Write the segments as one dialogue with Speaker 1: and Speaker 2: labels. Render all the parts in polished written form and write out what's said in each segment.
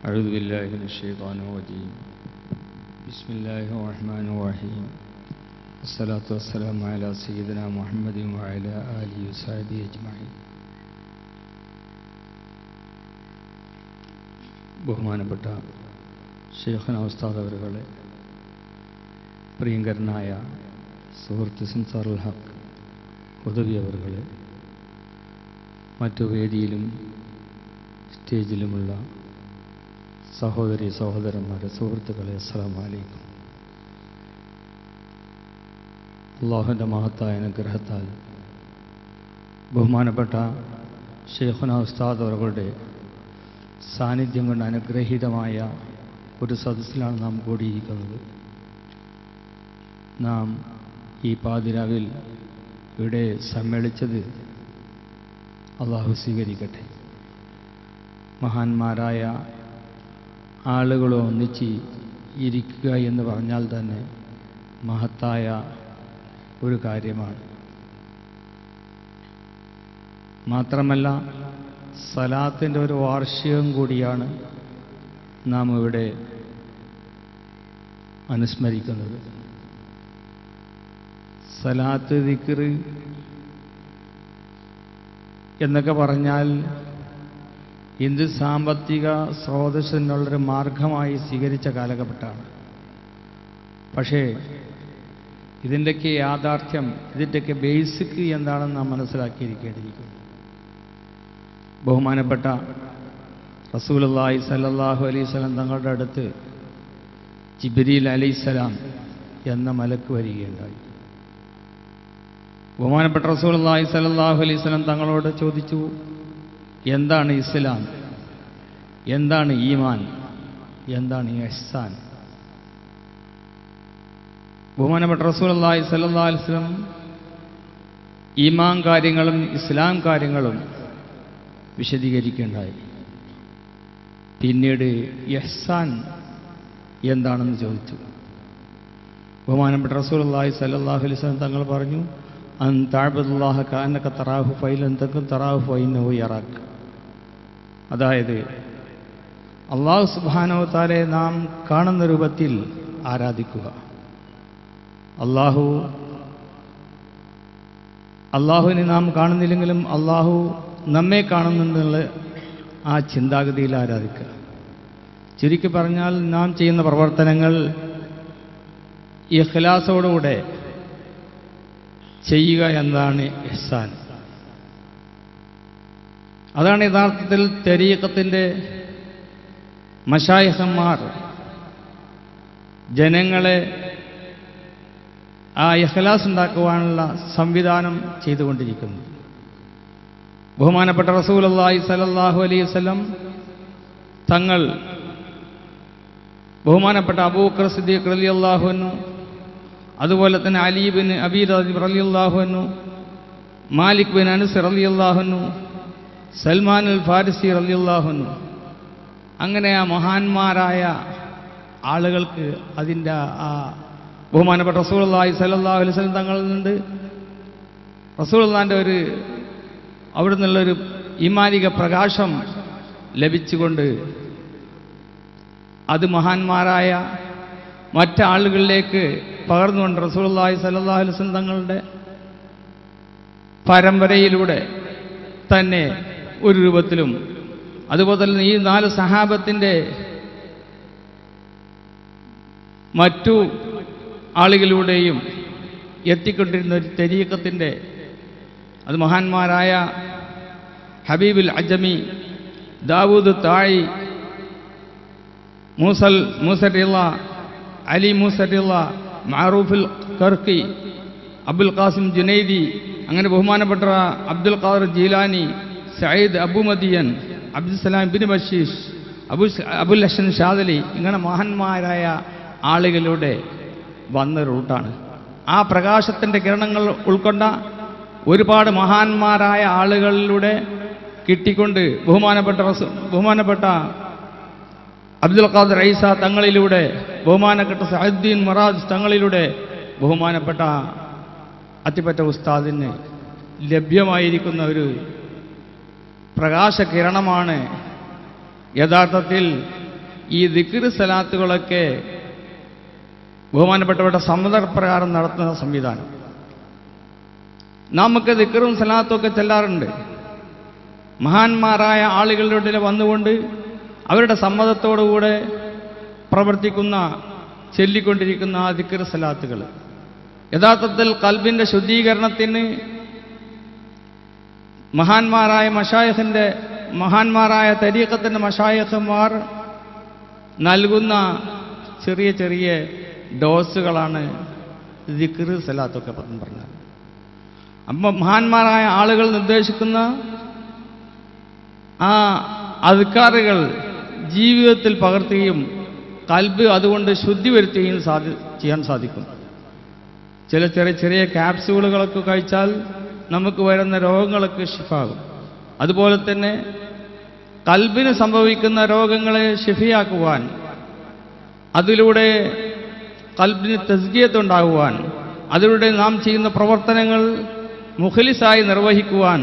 Speaker 1: أعوذ بالله من الشيطان الرجيم بسم الله الرحمن الرحيم الصلاة والسلام على سيدنا محمد وعلى آله وصحبه أجمعين. ബഹുമാനപ്പെട്ട ഷെയ്ഖുന ഉസ്താദ് അവരുകളെ, പ്രിയങ്കരനായ സുഹൃത്ത് സിൻസാറുൽ ഹക്ക് ഉദവി അവരുകളെ, മറ്റു വേദിയിലും സ്റ്റേജിലുമുള്ള സഹോദരി സഹോദരന്മാരെ, സുഹൃത്തുക്കളെ, അസ്സലാമു അലൈക്കും. അല്ലാഹുവിൻ്റെ മഹത്തായ അനുഗ്രഹത്താൽ ബഹുമാനപ്പെട്ട ഷെയ്ഖുന ഉസ്താദ് അവരുടെ സാന്നിധ്യം കൊണ്ട് അനുഗ്രഹീതമായ ഒരു സദസ്സിലാണ് നാം കൂടിയിരിക്കുന്നത്. നാം ഈ പാതിരാവിൽ ഇവിടെ സമ്മേളിച്ചത് അള്ളാഹു സ്വീകരിക്കട്ടെ. മഹാന്മാരായ ആളുകൾ ഒന്നിച്ച് ഇരിക്കുക എന്ന് പറഞ്ഞാൽ തന്നെ മഹത്തായ ഒരു കാര്യമാണ്. മാത്രമല്ല സലാത്തിൻ്റെ ഒരു വാർഷികം കൂടിയാണ് നാം ഇവിടെ അനുസ്മരിക്കുന്നത്. സലാത്ത് ദിക്ർ എന്നൊക്കെ പറഞ്ഞാൽ ഇന്ത് സാമ്പത്തിക സ്രോതസ്സിനുള്ളൊരു മാർഗമായി സ്വീകരിച്ച കാലഘട്ടമാണ്. പക്ഷേ ഇതിൻ്റെയൊക്കെ യാഥാർത്ഥ്യം, ഇതിൻ്റെയൊക്കെ ബേസിക് എന്താണെന്ന് നാം മനസ്സിലാക്കിയിരിക്കേണ്ടിയിരിക്കുന്നു. ബഹുമാനപ്പെട്ട റസൂലുള്ളാഹി സ്വല്ലല്ലാഹു അലൈഹി വസല്ലം തങ്ങളുടെ അടുത്ത് ജിബ്രീൽ അലൈഹിസ്സലാം എന്ന മലക്ക് വരികയുണ്ടായി. ബഹുമാനപ്പെട്ട റസൂലുള്ളാഹി സ്വല്ലല്ലാഹു അലൈഹി വസല്ലം തങ്ങളോട് ചോദിച്ചു, എന്താണ് ഇസ്ലാം, എന്താണ് ഈമാൻ, എന്താണ് ഇഹ്സാൻ? ബഹുമാനപ്പെട്ട റസൂലുള്ളാഹി സ്വല്ലല്ലാഹു അലൈഹി വസല്ലം ഈമാൻ കാര്യങ്ങളും ഇസ്ലാം കാര്യങ്ങളും വിശദീകരിക്കുകയുണ്ടായി. പിന്നീട് ഇഹ്സാൻ എന്താണെന്ന് ചോദിച്ചു. ബഹുമാനപ്പെട്ട റസൂലുള്ളാഹി സ്വല്ലല്ലാഹു അലൈഹി വസല്ലം തങ്ങൾ പറഞ്ഞു, അൻ തഅബ്ദുല്ലാഹ കഅന്നക തറാഹു ഫഇൻ തകുൻ തറാഹു ഫഇന്നഹു യറാക്. അതായത് അല്ലാഹു സുബ്ഹാനഹു വ തആലയെ നാം കാണുന്ന രൂപത്തിൽ ആരാധിക്കുക. അല്ലാഹുവിനെ നാം കാണുന്നില്ലെങ്കിലും അല്ലാഹു നമ്മെ കാണുന്നുണ്ടെന്നുള്ള ആ ചിന്താഗതിയിൽ ആരാധിക്കുക. ചുരുക്കി പറഞ്ഞാൽ നാം ചെയ്യുന്ന പ്രവർത്തനങ്ങൾ ഇഖ്ലാസോടുകൂടെ ചെയ്യുക എന്നതാണ് ഇഹ്സാൻ. അതാണ് യഥാർത്ഥത്തിൽ തരീഖത്തിൻ്റെ മശായിഖന്മാർ ജനങ്ങളെ ആ ഇഖ്ലാസ് ഉണ്ടാക്കുവാനുള്ള സംവിധാനം ചെയ്തുകൊണ്ടിരിക്കുന്നത്. ബഹുമാനപ്പെട്ട റസൂലുള്ളാഹി സ്വല്ലല്ലാഹു അലൈഹി വസല്ലം തങ്ങൾ ബഹുമാനപ്പെട്ട അബൂബക്കർ സിദ്ദീഖ് റളിയല്ലാഹു അൻഹു, അതുപോലെ തന്നെ അലി ബിൻ അബീ താലിബ് റളിയല്ലാഹു അൻഹു, മാലിക് ബിൻ അനസ് റളിയല്ലാഹു അൻഹു, സൽമാൻ അൽ ഫാരിസി റളിയല്ലാഹു അൻഹു, അങ്ങനെ ആ മഹാന്മാരായ ആളുകൾക്ക് അതിൻ്റെ ആ ബഹുമാനപ്പെട്ട റസൂലുള്ളാഹി സ്വല്ലല്ലാഹു അലൈഹി വസല്ലം തങ്ങളിൽ നിന്ന് റസൂലുള്ളാഹിൻ്റെ അവിടെ നിന്നുള്ളൊരു ഈമാനിക പ്രകാശം ലഭിച്ചുകൊണ്ട് അത് മഹാന്മാരായ മറ്റാളുകളിലേക്ക് പകർന്നുകൊണ്ട് റസൂലുള്ളാഹി സ്വല്ലല്ലാഹു അലൈഹി വസല്ലം തങ്ങളുടെ പരമ്പരയിലൂടെ തന്നെ ഒരു രൂപത്തിലും, അതുപോലെ തന്നെ ഈ 4 സഹാബത്തിൻ്റെ മറ്റു ആളുകളിലൂടെയും എത്തിക്കൊണ്ടിരുന്ന ഒരു തരീഖത്തിൻ്റെ, അത് മഹാന്മാരായ ഹബീബുൽ അജമി, ദാവൂദ് തായി, മൂസറിള്ള, അലി മൂസറിള്ള, മഅറൂഫുൽ കർക്കി, അബുൽ ഖാസിം ജുനൈദി, അങ്ങനെ ബഹുമാനപ്പെട്ട അബ്ദുൽ ഖാദിർ ജീലാനി, സയ്യിദ് അബു മദിയൻ, അബ്ദുസ്സലാം ബിൻ ബഷീഷ്, അബുൽ ഹസൻ ഷാദലി, ഇങ്ങനെ മഹാന്മാരായ ആളുകളിലൂടെ വന്ന റൂട്ടാണ്. ആ പ്രകാശത്തിൻ്റെ കിരണങ്ങൾ ഉൾക്കൊണ്ട ഒരുപാട് മഹാന്മാരായ ആളുകളിലൂടെ കിട്ടിക്കൊണ്ട് ബഹുമാനപ്പെട്ട അബ്ദുൽ ഖാദിർ ഐസ തങ്ങളിലൂടെ, ബഹുമാനപ്പെട്ട സഅദ്ദീൻ മറാദ് തങ്ങളിലൂടെ, ബഹുമാനപ്പെട്ട അത്തിപ്പറ്റ ഉസ്താദിന് ലഭ്യമായിരിക്കുന്ന ഒരു പ്രകാശകിരണമാണ് യഥാർത്ഥത്തിൽ ഈ ദിക്ർ സലാത്തുകളൊക്കെ ബഹുമാനപ്പെട്ടവരുടെ സമ്മതപ്രകാരം നടത്തുന്ന സംവിധാനം. നമുക്ക് ദിക്റും സലാത്തും ഒക്കെ ചെല്ലാറുണ്ട്. മഹാന്മാരായ ആളുകളുടെ ഇടയിൽ വന്നുകൊണ്ട് അവരുടെ സമ്മതത്തോടുകൂടെ പ്രവർത്തിക്കുന്ന ചൊല്ലിക്കൊണ്ടിരിക്കുന്ന ആ ദിക്ർ സലാത്തുകൾ യഥാർത്ഥത്തിൽ ഖൽബിന്റെ ശുദ്ധീകരണത്തിന് മഹാന്മാരായ തരീഖത്തിന്റെ മശായിഖന്മാർ നൽകുന്ന ചെറിയ ചെറിയ ഡോസുകളാണ് ദിക്ർ സലാത്തൊക്കെ പറഞ്ഞത്. അപ്പം മഹാന്മാരായ ആളുകൾ നിർദ്ദേശിക്കുന്ന ആ അദ്കാറുകൾ ജീവിതത്തിൽ പകർത്തുകയും ഖൽബ് അതുകൊണ്ട് ശുദ്ധി വരുത്തുകയും ചെയ്യാൻ സാധിക്കും. ചില ചെറിയ ചെറിയ ക്യാപ്സ്യൂളുകളൊക്കെ കഴിച്ചാൽ നമുക്ക് വരുന്ന രോഗങ്ങളൊക്കെ ശിഫാകും. അതുപോലെ തന്നെ ഖൽബിന് സംഭവിക്കുന്ന രോഗങ്ങളെ ശിഫയാക്കുവാൻ, അതിലൂടെ ഖൽബിന് തസ്കിയത്തുണ്ടാകുവാൻ, അതിലൂടെ നാം ചെയ്യുന്ന പ്രവർത്തനങ്ങൾ മുഖ്ലിസായി നിർവഹിക്കുവാൻ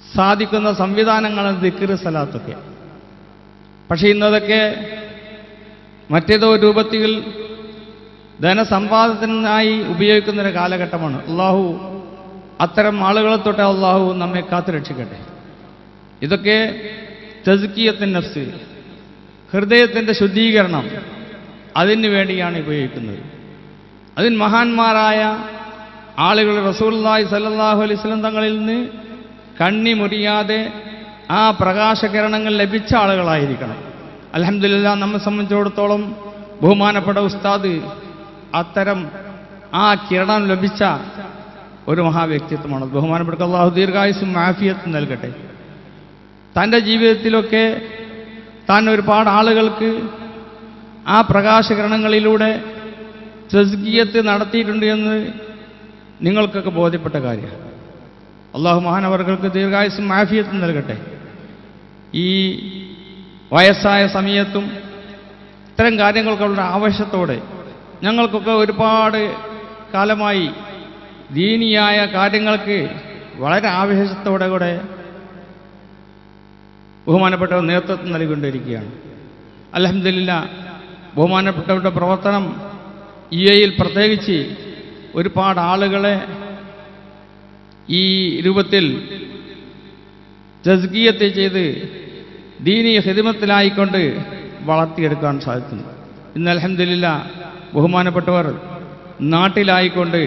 Speaker 1: സാധിക്കുന്ന സംവിധാനങ്ങളാണ് ദിക്ർ സലാത്തൊക്കെ. പക്ഷേ ഇന്നതൊക്കെ മറ്റേതോ രൂപത്തിൽ ധനസമ്പാദനത്തിനായി ഉപയോഗിക്കുന്നൊരു കാലഘട്ടമാണ്. അള്ളാഹു അത്തരം ആളുകളെ തൊട്ട് അള്ളാഹു നമ്മെ കാത്തു രക്ഷിക്കട്ടെ. ഇതൊക്കെ തസ്കിയത്തുൻ നഫ്സ്, ഹൃദയത്തിൻ്റെ ശുദ്ധീകരണം, അതിനു വേണ്ടിയാണ് ഉപയോഗിക്കുന്നത്. അതിന് മഹാന്മാരായ ആളുകൾ റസൂലുള്ളാഹി സ്വല്ലല്ലാഹു അലൈഹി വസല്ലം തങ്ങളിൽ നിന്ന് കണ്ണി മുറിയാതെ ആ പ്രകാശകിരണങ്ങൾ ലഭിച്ച ആളുകളായിരിക്കണം. അൽഹംദുലില്ലാഹ് നമ്മെ സംബന്ധിച്ചിടത്തോളം ബഹുമാനപ്പെട്ട ഉസ്താദ് അത്തരം ആ കിരണം ലഭിച്ച ഒരു മഹാവ്യക്തിത്വമാണ്. ബഹുമാനപ്പെട്ട അല്ലാഹു ദീർഘായുസ്സും ആഫിയത്തും നൽകട്ടെ. തൻ്റെ ജീവിതത്തിലൊക്കെ താൻ ഒരുപാട് ആളുകൾക്ക് ആ പ്രകാശകിരണങ്ങളിലൂടെ തസ്കിയത്ത് നടത്തിയിട്ടുണ്ട് എന്ന് നിങ്ങൾക്കൊക്കെ ബോധ്യപ്പെട്ട കാര്യമാണ്. അള്ളാഹു മഹാനവർകൾക്ക് ദീർഘായുസ്സും ആഫിയത്തും നൽകട്ടെ. ഈ വയസ്സായ സമയത്തും ഇത്തരം കാര്യങ്ങൾക്കുള്ള ആവശ്യത്തോടെ ഞങ്ങൾക്കൊക്കെ ഒരുപാട് കാലമായി ദീനിയായ കാര്യങ്ങൾക്ക് വളരെ ആവേശത്തോടെ കൂടെ ബഹുമാനപ്പെട്ടവർ നേതൃത്വം നൽകിക്കൊണ്ടിരിക്കുകയാണ്. അൽഹംദുലില്ലാഹ് ബഹുമാനപ്പെട്ടവരുടെ പ്രവർത്തനം യുഎഇയിൽ പ്രത്യേകിച്ച് ഒരുപാട് ആളുകളെ ഈ രൂപത്തിൽ തസ്കിയത്ത് ചെയ്ത് ദീനീ ഖിദ്മത്തിലായിക്കൊണ്ട് വളർത്തിയെടുക്കാൻ സാധിക്കുന്നു. ഇന്ന് അൽഹംദുലില്ലാഹ് ബഹുമാനപ്പെട്ടവർ നാട്ടിലായിക്കൊണ്ട്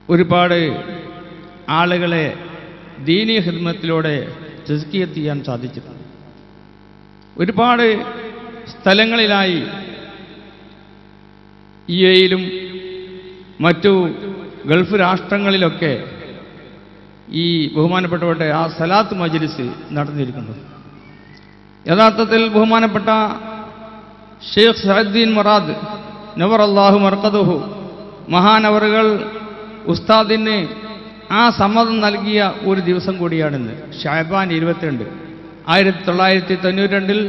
Speaker 1: ഒരുപാട് ആളുകളെ ദീനീ ഖിദ്മത്തിലൂടെ തസ്കിയത്ത് ചെയ്യാൻ സാധിച്ചിട്ടുണ്ട്. ഒരുപാട് സ്ഥലങ്ങളിലായി യുഎഇയിലും മറ്റു ഗൾഫ് രാഷ്ട്രങ്ങളിലൊക്കെ ഈ ബഹുമാനപ്പെട്ടവരുടെ ആ സലാത്ത് മജ്ലിസ് നടന്നിരിക്കുന്നത്. യഥാർത്ഥത്തിൽ ബഹുമാനപ്പെട്ട ഷെയ്ഖ് സഅദ്ദീൻ മുറാദ് നവറല്ലാഹു മർഖദുഹു മഹാനവറുകൾ ഉസ്താദിന് ആ സമ്മതം നൽകിയ ഒരു ദിവസം കൂടിയാണിന്ന്. ഷഅബാൻ 22 1992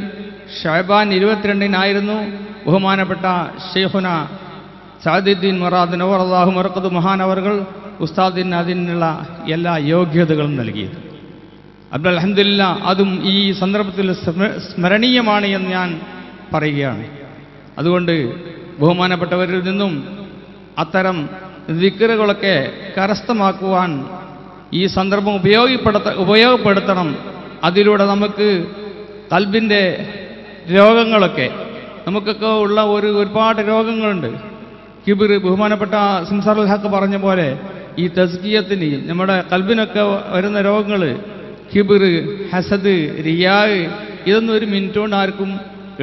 Speaker 1: ഷഅബാൻ 22 ബഹുമാനപ്പെട്ട ഷെയ്ഖുന സഅദ്ദീൻ മുറാദ് നവറല്ലാഹു മർഖദു മഹാനവറുകൾ ഉസ്താദിന് അതിനുള്ള എല്ലാ യോഗ്യതകളും നൽകിയത്. അൽഹംദുലില്ലാഹ് അതും ഈ സന്ദർഭത്തിൽ സ്മരണീയമാണ് എന്ന് ഞാൻ പറയുകയാണ്. അതുകൊണ്ട് ബഹുമാനപ്പെട്ടവരിൽ നിന്നും അത്തരം ദിക്റുകളൊക്കെ കരസ്ഥമാക്കുവാൻ ഈ സന്ദർഭം ഉപയോഗപ്പെടുത്തണം. അതിലൂടെ നമുക്ക് ഖൽബിൻ്റെ രോഗങ്ങളൊക്കെ നമുക്കൊക്കെ ഉള്ള ഒരുപാട് രോഗങ്ങളുണ്ട്. കിബിർ, ബഹുമാനപ്പെട്ട സിംസാറുൽ ഹഖ് പറഞ്ഞ പോലെ ഈ തസ്കിയത്തിന് നമ്മുടെ ഖൽബിനൊക്കെ വരുന്ന രോഗങ്ങൾ കിബിർ, ഹസദ്, റിയാ, ഇതൊന്നും ഒരു മിനിറ്റ് കൊണ്ട് ആർക്കും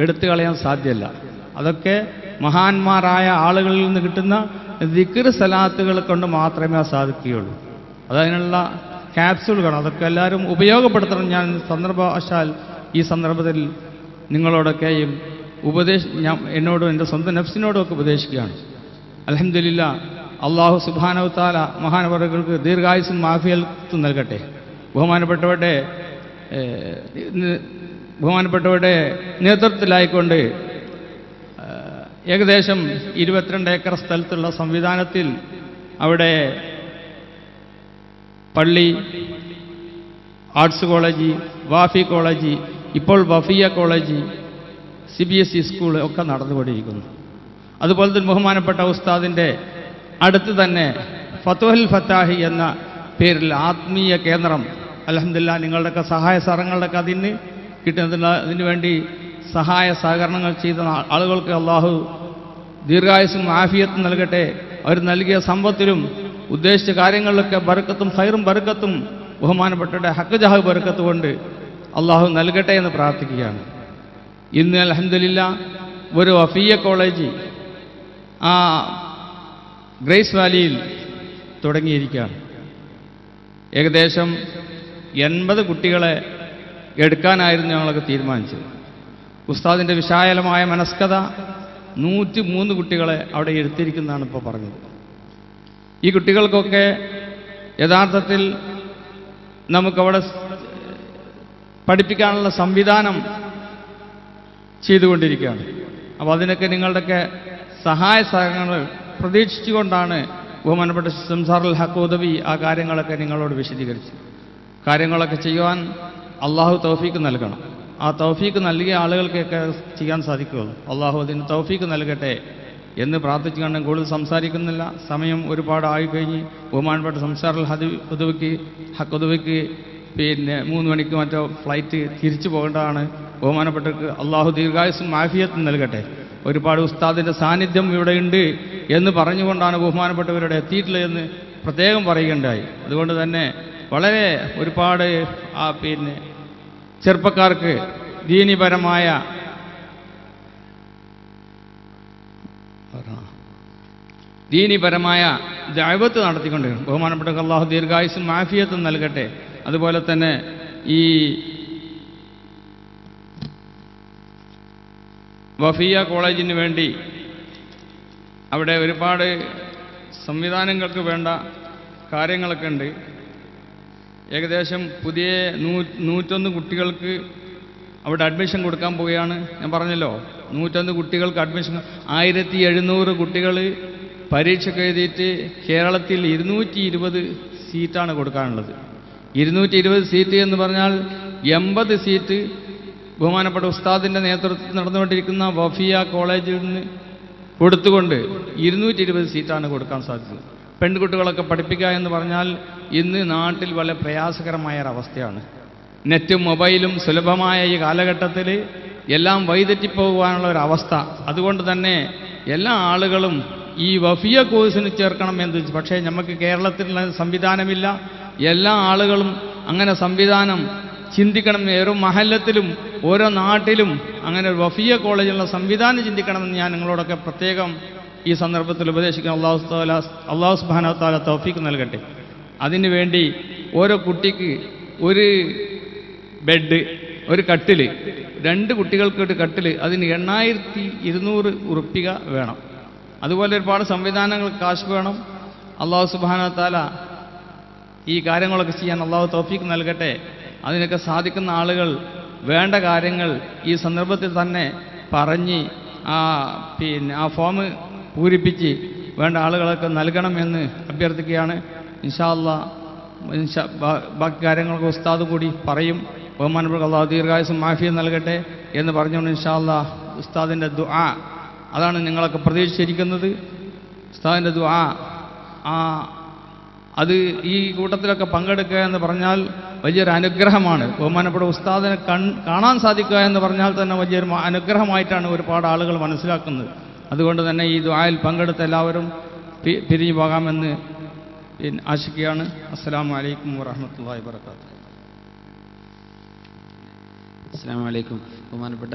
Speaker 1: എടുത്തു കളയാൻ സാധ്യമല്ല. അതൊക്കെ മഹാന്മാരായ ആളുകളിൽ നിന്ന് കിട്ടുന്ന ദിക്ർ സലാത്തുകൾ കൊണ്ട് മാത്രമേ സാധിക്കുകയുള്ളൂ. അതിനുള്ള ക്യാപ്സ്യൂളുകളാണ്. അതൊക്കെ എല്ലാവരും ഉപയോഗപ്പെടുത്തണം. ഞാൻ സന്ദർഭവശാൽ ഈ സന്ദർഭത്തിൽ നിങ്ങളോടൊക്കെയും ഞാൻ എന്നോടും എൻ്റെ സ്വന്തം നഫ്സിനോടും ഒക്കെ ഉപദേശിക്കുകയാണ്. അൽഹംദുലില്ലാഹ് അല്ലാഹു സുബ്ഹാനഹു തആല മഹാനവറുകൾക്ക് ദീർഘായുസ്സും ആഫിയത്തും നൽകട്ടെ. ബഹുമാനപ്പെട്ടവരുടെ നേതൃത്വത്തിലായിക്കൊണ്ട് ഏകദേശം 22 ഏക്കർ സ്ഥലത്തുള്ള സംവിധാനത്തിൽ അവിടെ പള്ളി, ആർട്സ് കോളേജ്, വാഫി കോളേജ്, ഇപ്പോൾ വഫിയ കോളേജ്, CBSE സ്കൂൾ ഒക്കെ നടന്നുകൊണ്ടിരിക്കുന്നു. അതുപോലെ തന്നെ ബഹുമാനപ്പെട്ട ഉസ്താദിൻ്റെ അടുത്ത് തന്നെ ഫതുഹുൽ ഫത്താഹി എന്ന പേരിൽ ആത്മീയ കേന്ദ്രം, അൽഹംദുലില്ലാഹ് നിങ്ങളുടെയൊക്കെ സഹായ സഹകരണങ്ങളൊക്കെ അതിന് വേണ്ടി സഹായ സഹകരണങ്ങൾ ചെയ്ത ആളുകൾക്ക് അള്ളാഹു ദീർഘായുസ്സും ആഫിയത്തും നൽകട്ടെ. അവർ നൽകിയ സമ്പത്തിലും ഉദ്ദേശിച്ച കാര്യങ്ങളിലൊക്കെ ബർക്കത്തും ഖൈറും ബർക്കത്തും ബഹുമാനപ്പെട്ടവരുടെ ഹക്ക് ജാഹ് ബർക്കത്ത് കൊണ്ട് അള്ളാഹു നൽകട്ടെ എന്ന് പ്രാർത്ഥിക്കുകയാണ്. ഇന്ന് അൽഹംദുലില്ലാഹ് ഒരു വഫിയ കോളേജ് ആ ഗ്രേസ് വാലിയിൽ തുടങ്ങിയിരിക്കുകയാണ്. ഏകദേശം 80 കുട്ടികളെ എടുക്കാനായിരുന്നു ഞങ്ങളൊക്കെ തീരുമാനിച്ചത്. ഉസ്താദിൻ്റെ വിശാലമായ മനസ്കത 103 കുട്ടികളെ അവിടെ എടുത്തിരിക്കുന്നതാണ് ഇപ്പോൾ പറഞ്ഞത്. ഈ കുട്ടികൾക്കൊക്കെ യഥാർത്ഥത്തിൽ നമുക്കവിടെ പഠിപ്പിക്കാനുള്ള സംവിധാനം ചെയ്തുകൊണ്ടിരിക്കുകയാണ്. അപ്പോൾ അതിനൊക്കെ നിങ്ങളുടെയൊക്കെ സഹായ സഹകരണങ്ങൾ പ്രതീക്ഷിച്ചുകൊണ്ടാണ് ബഹുമാനപ്പെട്ട സംസാറുൽ ഹക്ക് ഉദവി ആ കാര്യങ്ങളൊക്കെ നിങ്ങളോട് വിശദീകരിച്ചു. കാര്യങ്ങളൊക്കെ ചെയ്യുവാൻ അള്ളാഹു തൗഫീക്ക് നൽകണം. ആ തൗഫീക്ക് നൽകിയ ആളുകൾക്കൊക്കെ ചെയ്യാൻ സാധിക്കുള്ളൂ. അള്ളാഹു അതിന് തൗഫീക്ക് നൽകട്ടെ എന്ന് പ്രാർത്ഥിച്ചുകൊണ്ട് കൂടുതൽ സംസാരിക്കുന്നില്ല. സമയം ഒരുപാട് ആയിക്കഴിഞ്ഞ് ബഹുമാനപ്പെട്ട സംസാറുൽ ഹക്ക് ഉദവിക്ക് 3 മണിക്ക് മറ്റോ ഫ്ലൈറ്റ് തിരിച്ചു പോകേണ്ടതാണ്. ബഹുമാനപ്പെട്ടവർക്ക് അള്ളാഹു ദീർഘായുസ്സും ആഫിയത്തും നൽകട്ടെ. ഒരുപാട് ഉസ്താദിൻ്റെ സാന്നിധ്യം ഇവിടെയുണ്ട് എന്ന് പറഞ്ഞുകൊണ്ടാണ് ബഹുമാനപ്പെട്ടവരുടെ എത്തിയിട്ടുള്ളതെന്ന് പ്രത്യേകം പറയുകയുണ്ടായി. അതുകൊണ്ട് തന്നെ വളരെ ഒരുപാട് ചെറുപ്പക്കാർക്ക് ദീനിപരമായ ദഅവത്ത് നടത്തിക്കൊണ്ടിരിക്കും. ബഹുമാനപ്പെട്ട അല്ലാഹു ദീർഘായുസ്സും ആഫിയത്തും നൽകട്ടെ. അതുപോലെ തന്നെ ഈ വഫിയ കോളേജിന് വേണ്ടി അവിടെ ഒരുപാട് സംവിധാനങ്ങൾക്ക് വേണ്ട കാര്യങ്ങളൊക്കെ ഉണ്ട്. ഏകദേശം പുതിയ 101 കുട്ടികൾക്ക് അവിടെ അഡ്മിഷൻ കൊടുക്കാൻ പോവുകയാണ്. ഞാൻ പറഞ്ഞല്ലോ 101 കുട്ടികൾക്ക് അഡ്മിഷൻ. 1700 കുട്ടികൾ പരീക്ഷയ്ക്ക് എഴുതിയിട്ട് കേരളത്തിൽ 220 സീറ്റാണ് കൊടുക്കാനുള്ളത്. 220 സീറ്റ് എന്ന് പറഞ്ഞാൽ 80 സീറ്റ് ബഹുമാനപ്പെട്ട ഉസ്താദിൻ്റെ നേതൃത്വത്തിൽ നടന്നുകൊണ്ടിരിക്കുന്ന വഫിയ കോളേജിൽ നിന്ന് കൊടുത്തുകൊണ്ട് 220 സീറ്റാണ് കൊടുക്കാൻ സാധിച്ചത്. പെൺകുട്ടികളൊക്കെ പഠിപ്പിക്കുക എന്ന് പറഞ്ഞാൽ ഇന്ന് നാട്ടിൽ വളരെ പ്രയാസകരമായ ഒരവസ്ഥയാണ്. നെറ്റും മൊബൈലും സുലഭമായ ഈ കാലഘട്ടത്തിൽ എല്ലാം വഴിതെറ്റിപ്പോകാനുള്ള ഒരവസ്ഥ. അതുകൊണ്ട് തന്നെ എല്ലാ ആളുകളും ഈ വഫിയ കോഴ്സിന് ചേർക്കണം എന്ന് വെച്ചു. പക്ഷേ നമുക്ക് കേരളത്തിൽ സംവിധാനമില്ല. എല്ലാ ആളുകളും അങ്ങനെ സംവിധാനം ചിന്തിക്കണം. ഓരോ മഹല്ലത്തിലും ഓരോ നാട്ടിലും അങ്ങനെ വഫിയ കോളേജിലുള്ള സംവിധാനം ചിന്തിക്കണമെന്ന് ഞാൻ നിങ്ങളോടൊക്കെ പ്രത്യേകം ഈ സന്ദർഭത്തിൽ ഉപദേശിക്കണം. അല്ലാഹു സുബ്ഹാനഹു വ തആല തൗഫീഖ് നൽകട്ടെ. അതിനുവേണ്ടി ഓരോ കുട്ടിക്ക് ഒരു ബെഡ്, ഒരു കട്ടിൽ, 2 കുട്ടികൾക്ക് ഒരു കട്ടിൽ, അതിന് 8200 ഉറുപ്പിക വേണം. അതുപോലെ ഒരുപാട് സംവിധാനങ്ങൾ കാശ് വേണം. അല്ലാഹു സുബ്ഹാനഹു വ തആല ഈ കാര്യങ്ങളൊക്കെ ചെയ്യാൻ അല്ലാഹു തൗഫീഖ് നൽകട്ടെ. അതിനൊക്കെ സാധിക്കുന്ന ആളുകൾ വേണ്ട കാര്യങ്ങൾ ഈ സന്ദർഭത്തിൽ തന്നെ പറഞ്ഞ് ആ ഫോം പൂരിപ്പിച്ച് വേണ്ട ആളുകളൊക്കെ നൽകണമെന്ന് അഭ്യർത്ഥിക്കുകയാണ്. ഇൻഷാ അല്ലാഹ് ബാക്കി കാര്യങ്ങളൊക്കെ ഉസ്താദ് കൂടി പറയും. ബഹുമാനപ്പെട്ട അല്ലാഹു ദീർഘായുസ്സും ആഫിയത്തും നൽകട്ടെ എന്ന് പറഞ്ഞുകൊണ്ട് ഇൻഷാ അല്ലാഹ് ഉസ്താദിൻ്റെ ദുആ അതാണ് നിങ്ങളൊക്കെ പ്രതീക്ഷിച്ചിരിക്കുന്നത്. ഉസ്താദിൻ്റെ ദുആ അത് ഈ കൂട്ടത്തിലൊക്കെ പങ്കെടുക്കുക എന്ന് പറഞ്ഞാൽ വലിയൊരു അനുഗ്രഹമാണ്. ബഹുമാനപ്പെട്ട ഉസ്താദിനെ കാണാൻ സാധിക്കുക എന്ന് പറഞ്ഞാൽ തന്നെ വലിയൊരു അനുഗ്രഹമായിട്ടാണ് ഒരുപാട് ആളുകൾ മനസ്സിലാക്കുന്നത്. അതുകൊണ്ട് തന്നെ ഈ ദുആയിൽ പങ്കെടുത്ത എല്ലാവരും പിരിഞ്ഞു പോകാമെന്ന് ആശിക്കുകയാണ്. അസ്സലാമു അലൈക്കും വറഹ്മത്തുള്ളാഹി വബറകാതുഹു.
Speaker 2: അസ്സലാമു അലൈക്കും. ബഹുമാനപ്പെട്ട